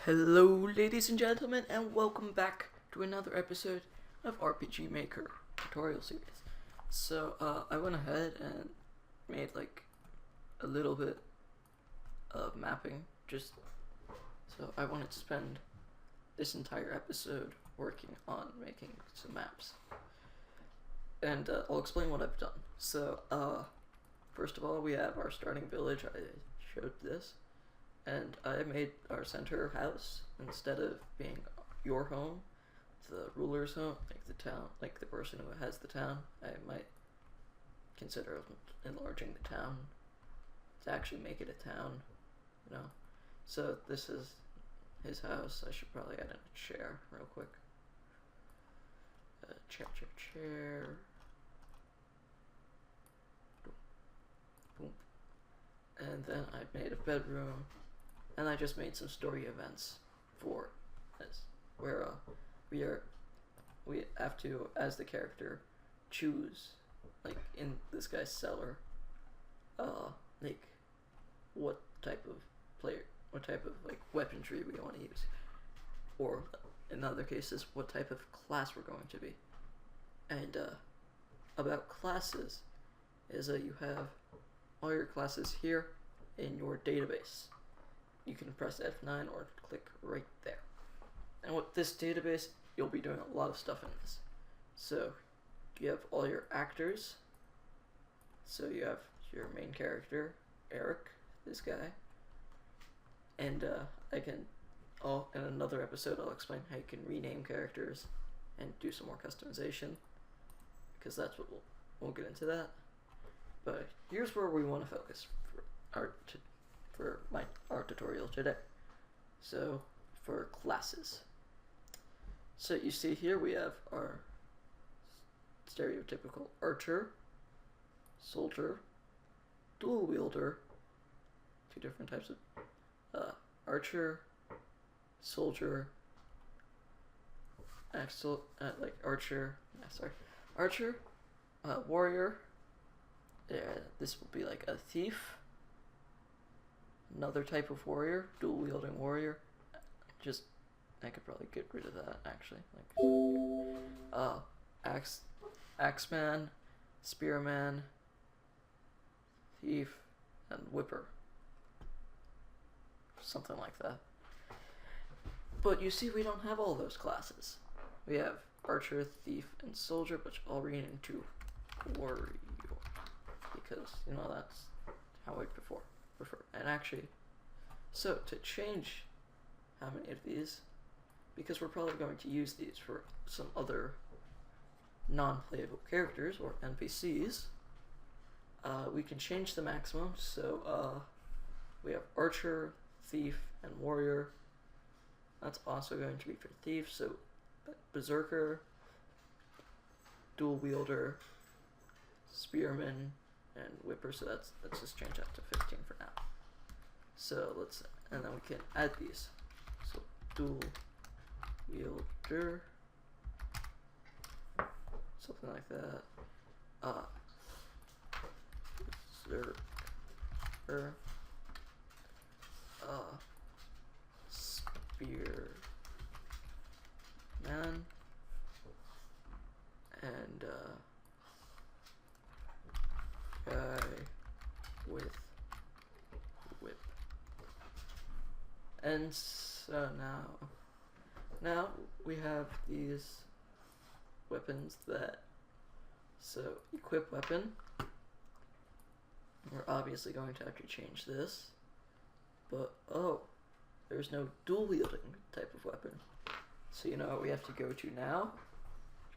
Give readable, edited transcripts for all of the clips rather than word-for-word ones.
Hello, ladies and gentlemen, and welcome back to another episode of RPG Maker tutorial series. I went ahead and made like a little bit of mapping, so I wanted to spend this entire episode working on making some maps. And I'll explain what I've done. First of all, we have our starting village. I showed this. And I made our center house, instead of being your home, the ruler's home, like the town, like the person who has the town. I might consider enlarging the town to actually make it a town, you know. So this is his house. I should probably add in a chair real quick. Chair. Boom. And then I made a bedroom. And I just made some story events for this, where we have to, as the character, choose, like in this guy's cellar, like what type of like weaponry we want to use, or in other cases, what type of class we're going to be. And about classes is you have all your classes here in your database. You can press F9 or click right there. And with this database, you'll be doing a lot of stuff in this. So you have all your actors. So you have your main character, Eric, this guy. And in another episode, I'll explain how you can rename characters and do some more customization, because that's what we'll get into that. But here's where we want to focus for our tutorial today. So for classes, so you see here we have our stereotypical archer, soldier, dual wielder, two different types of archer, soldier, archer, warrior. This will be like a thief. Another type of warrior, dual wielding warrior. I could probably get rid of that actually. Axeman, spearman, thief, and whipper. Something like that. But you see, we don't have all those classes. We have archer, thief, and soldier, which I'll rename to warrior, because that's how I prefer. And actually, so to change how many of these, because we're probably going to use these for some other non-playable characters or NPCs, we can change the maximum. So we have archer, thief, and warrior. That's also going to be for thief. So berserker, dual wielder, spearman, and whipper. So let's just change that to 15 for now. So and then we can add these. So dual wielder, something like that. Berserker, spearman, and guy with whip. And so now we have these weapons so equip weapon. We're obviously going to have to change this, but there's no dual wielding type of weapon. So you know what we have to go to now?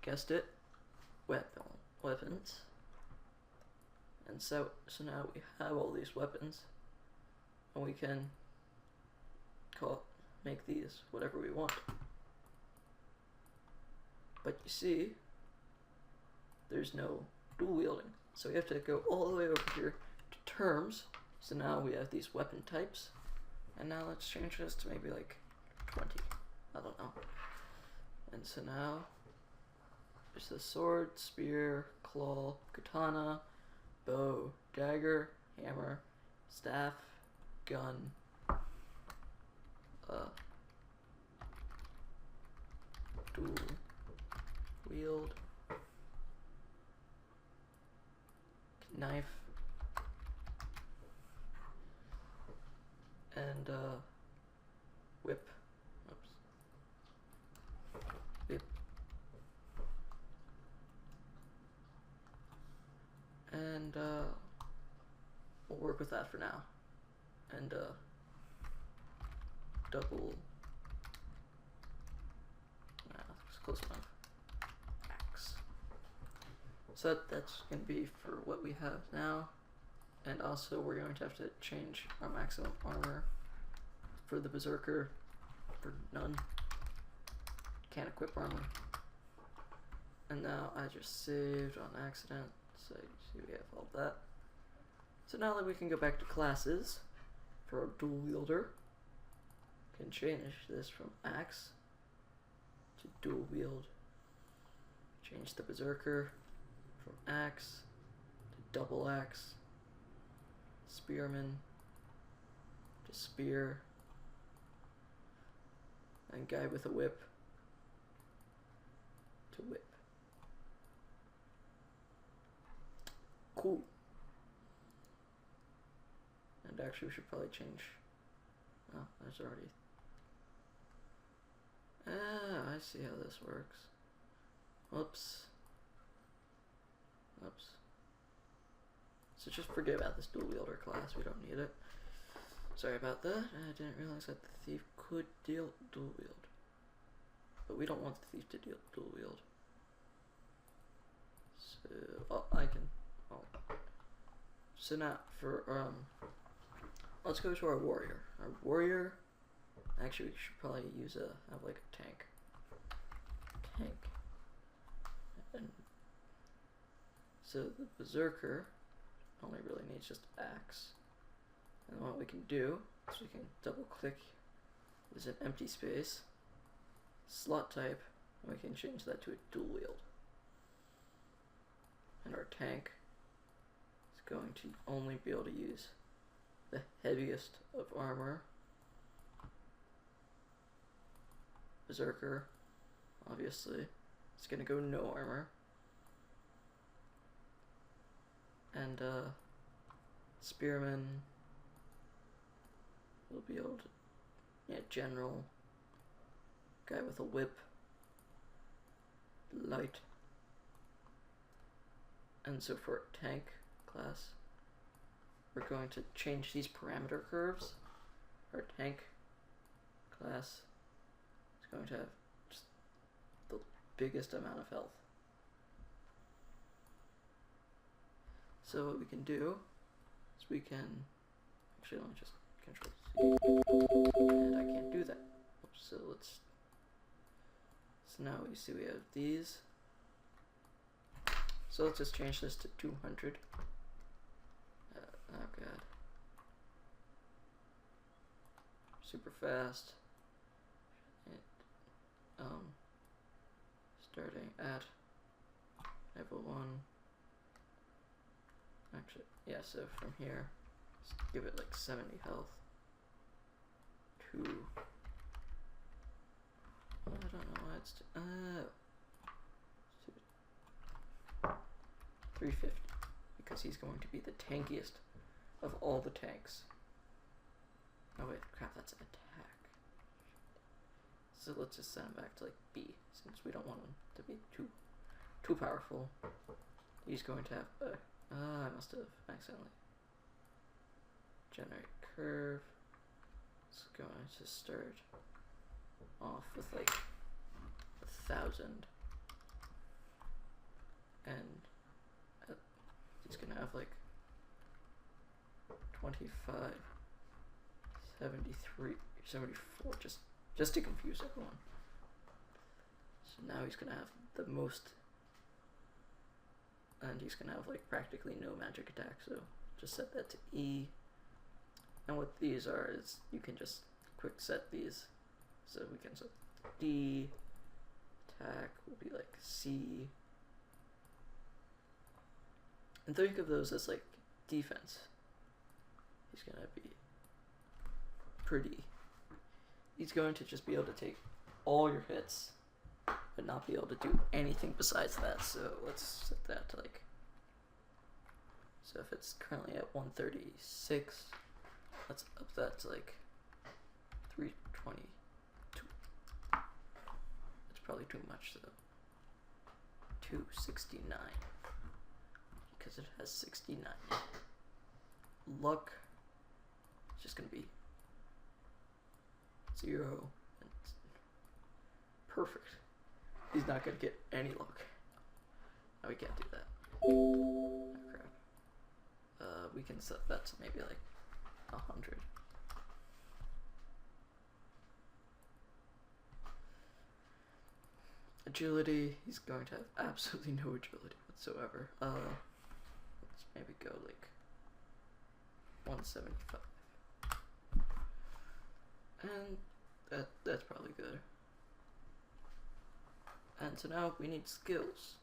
Guessed it, weapons. And so now we have all these weapons, and we can make these whatever we want. But you see, there's no dual wielding, so we have to go all the way over here to terms. So now we have these weapon types, and now let's change this to maybe like 20. I don't know. And so now there's the sword, spear, claw, katana, bow, dagger, hammer, staff, gun, wield, knife, and whip. Oops. Whip. And we'll work with that for now. And double. Nah, that's close enough. Axe. So that's gonna be for what we have now. And also we're going to have to change our maximum armor for the Berserker for none. Can't equip armor. And now I just saved on accident, so you see we have all that. So now that we can go back to classes for our dual wielder, can change this from axe to dual wield. Change the Berserker from axe to double axe. Spearman to spear, and guy with a whip to whip. Cool. And actually we should probably change. Oh, there's already. Ah, I see how this works. Whoops. Whoops. So just forget about this dual wielder class, we don't need it. Sorry about that, I didn't realize that the thief could deal dual wield. But we don't want the thief to deal dual wield. So, I can, so now for, let's go to our warrior. Our warrior, actually we should probably have like a tank. And so the Berserker only really needs just axe. And what we can do is we can double click, there's an empty space, slot type, and we can change that to a dual wield. And our tank is going to only be able to use the heaviest of armor. Berserker, obviously, it's gonna go no armor. And Spearman will be able to, general, guy with a whip, light. And so for a tank class, we're going to change these parameter curves. Our tank class is going to have just the biggest amount of health. So what we can do is we can, actually let me just Control C, and I can't do that. So so now you see we have these. So let's just change this to 200. Oh god. Super fast. And, starting at level 1. Actually, yeah, so from here, just give it like 70 health. 2. I don't know why it's 350, because he's going to be the tankiest of all the tanks. Oh wait, crap, that's an attack. So let's just send him back to like B, since we don't want him to be too powerful. He's going to have I must have accidentally generate curve. It's going to start off with like 1,000, and he's gonna have like 25, 73, 74, just to confuse everyone. So now he's gonna have the most, and he's gonna have like practically no magic attack, so just set that to E. And what these are is you can just quick set these. So we can set D, attack will be like C. And think of those as like defense. He's gonna be pretty. He's going to just be able to take all your hits but not be able to do anything besides that. So let's set that to like. So if it's currently at 136, let's up that to like 322. That's probably too much though. 269 because it has 69. Luck is just gonna be 0 and perfect. He's not gonna get any luck. No, we can't do that. Oh, crap. We can set that to maybe like 100. Agility, he's going to have absolutely no agility whatsoever. Let's maybe go like 175. And that's probably good. And so now we need skills.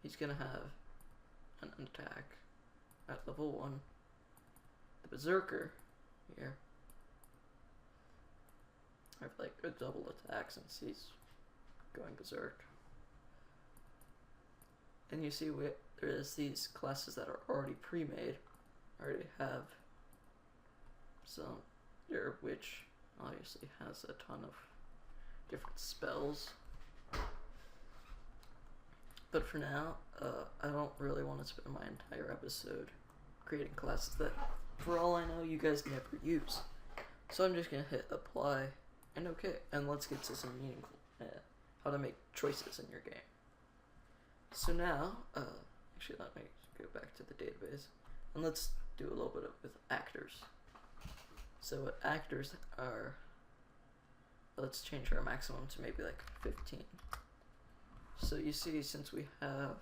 He's gonna have an attack at level 1. The Berserker here. I have like a double attack since he's going berserk. And you see there's these classes that are already pre-made. Already have some here, which obviously has a ton of different spells. But for now, I don't really want to spend my entire episode creating classes that, for all I know, you guys never use. So I'm just gonna hit apply and okay, and let's get to some meaningful how to make choices in your game. So now, actually let me go back to the database and let's do a little bit with actors. So what actors are, let's change our maximum to maybe like 15. So you see, since we have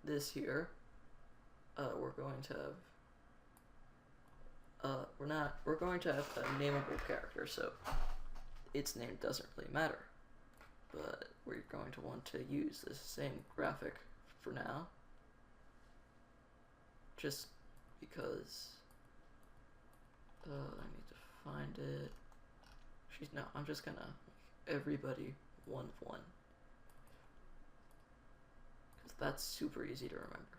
this here, we're going to have we're going to have a nameable character, so its name doesn't really matter. But we're going to want to use the same graphic for now, just because I need to find it. I'm just gonna make everybody 1-1, because that's super easy to remember.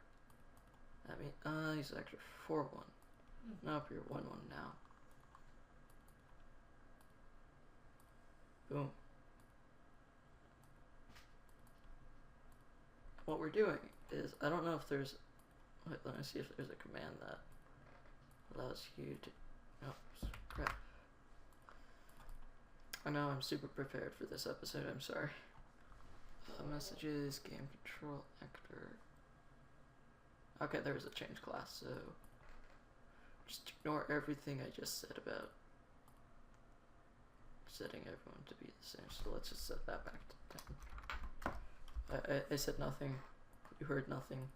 I mean, he's actually 4-1. Nope, you're 1-1 now. Boom. What we're doing is, I don't know if there's, wait, let me see if there's a command that allows you to, oh, crap. I know I'm super prepared for this episode, I'm sorry. Messages, game control, actor. Okay, there's a change class, so just ignore everything I just said about setting everyone to be the same. So let's just set that back to 10. I said nothing. You heard nothing.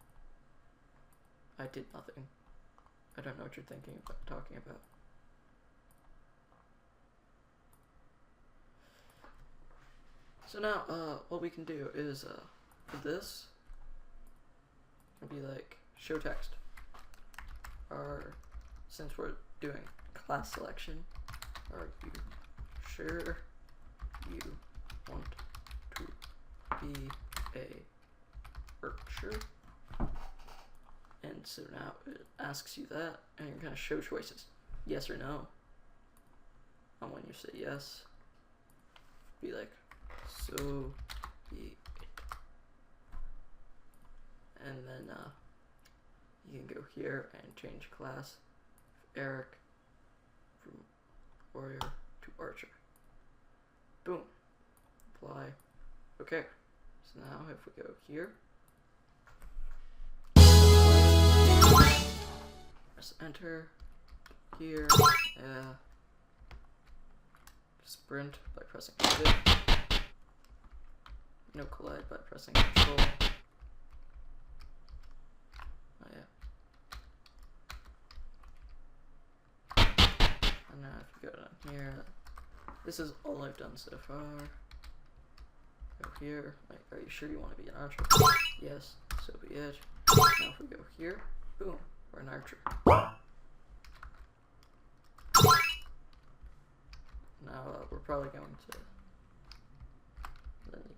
I did nothing. I don't know what you're thinking about, talking about. So now, what we can do is, for this, it'll be like, show text. Or, since we're doing class selection, are you sure you want to be a archer? And so now it asks you that, and you're gonna show choices, yes or no. And when you say yes, be like, so be it. And then you can go here and change class, Eric, from warrior to archer. Boom. Apply. Okay. So now if we go here, press enter, here, sprint by pressing shift, no collide by pressing control. Oh yeah. And now if you go down here, this is all I've done so far. Go here, like, are you sure you want to be an archer? Yes, so be it. Now if we go here, boom, we're an archer. Now we're probably going to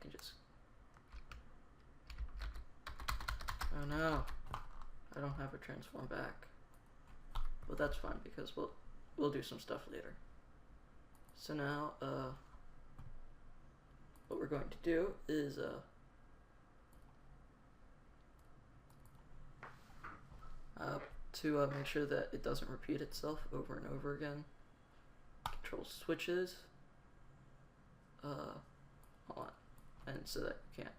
can just... Oh no, I don't have a transform back. But that's fine because we'll do some stuff later. So now, what we're going to do is, to make sure that it doesn't repeat itself over and over again, control switches, hold on, and so that you can't.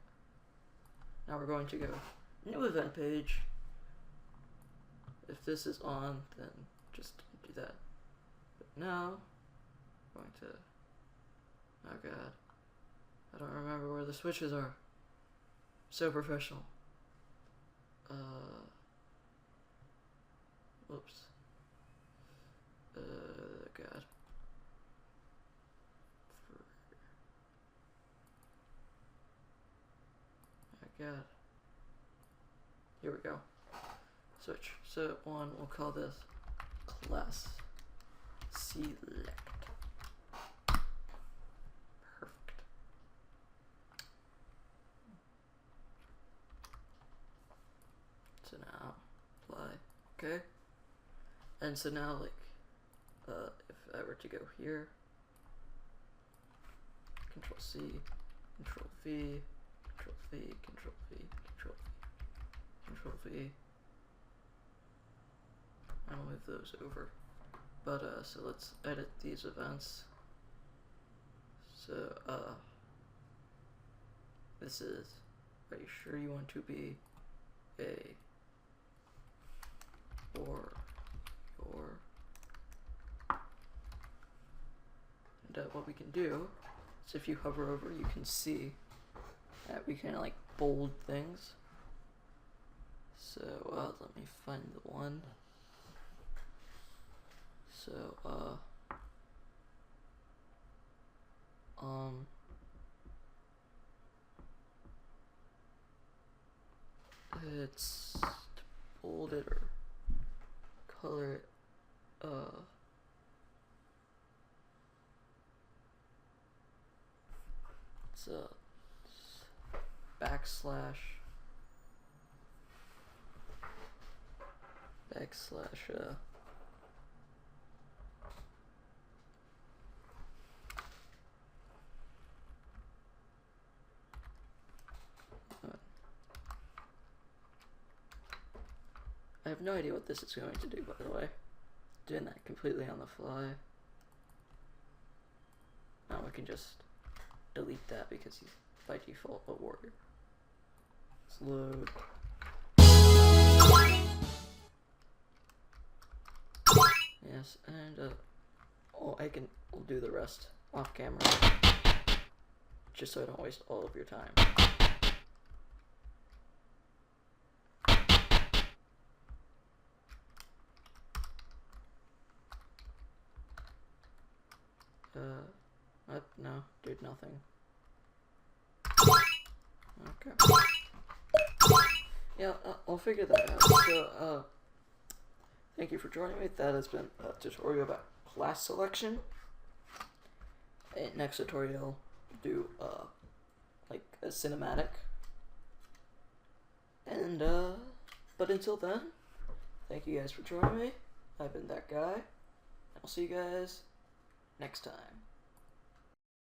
Now we're going to go new event page. If this is on, then just do that. But now, I'm going to, oh god, I don't remember where the switches are. So professional. Whoops. God. Oh god. Here we go. Switch. So one, we'll call this class select. Perfect. So now apply. Okay. And so now, like, if I were to go here, Control C, Control V, Control V, Control V, Control V, Control V. I'll move those over. But so let's edit these events. So this is, are you sure you want to be a or your? And what we can do is if you hover over, you can see that we can like bold things. So let me find the one. So it's to bold it or color it, it's backslash I have no idea what this is going to do, by the way. Doing that completely on the fly. Now we can just delete that because he's by default a warrior. Let's load. Yes, and I'll do the rest off camera, just so I don't waste all of your time. No, did nothing. Okay. Yeah, I'll figure that out. So, thank you for joining me. That has been a tutorial about class selection. Next tutorial, do, like a cinematic. And, but until then, thank you guys for joining me. I've been that guy. I'll see you guys next time.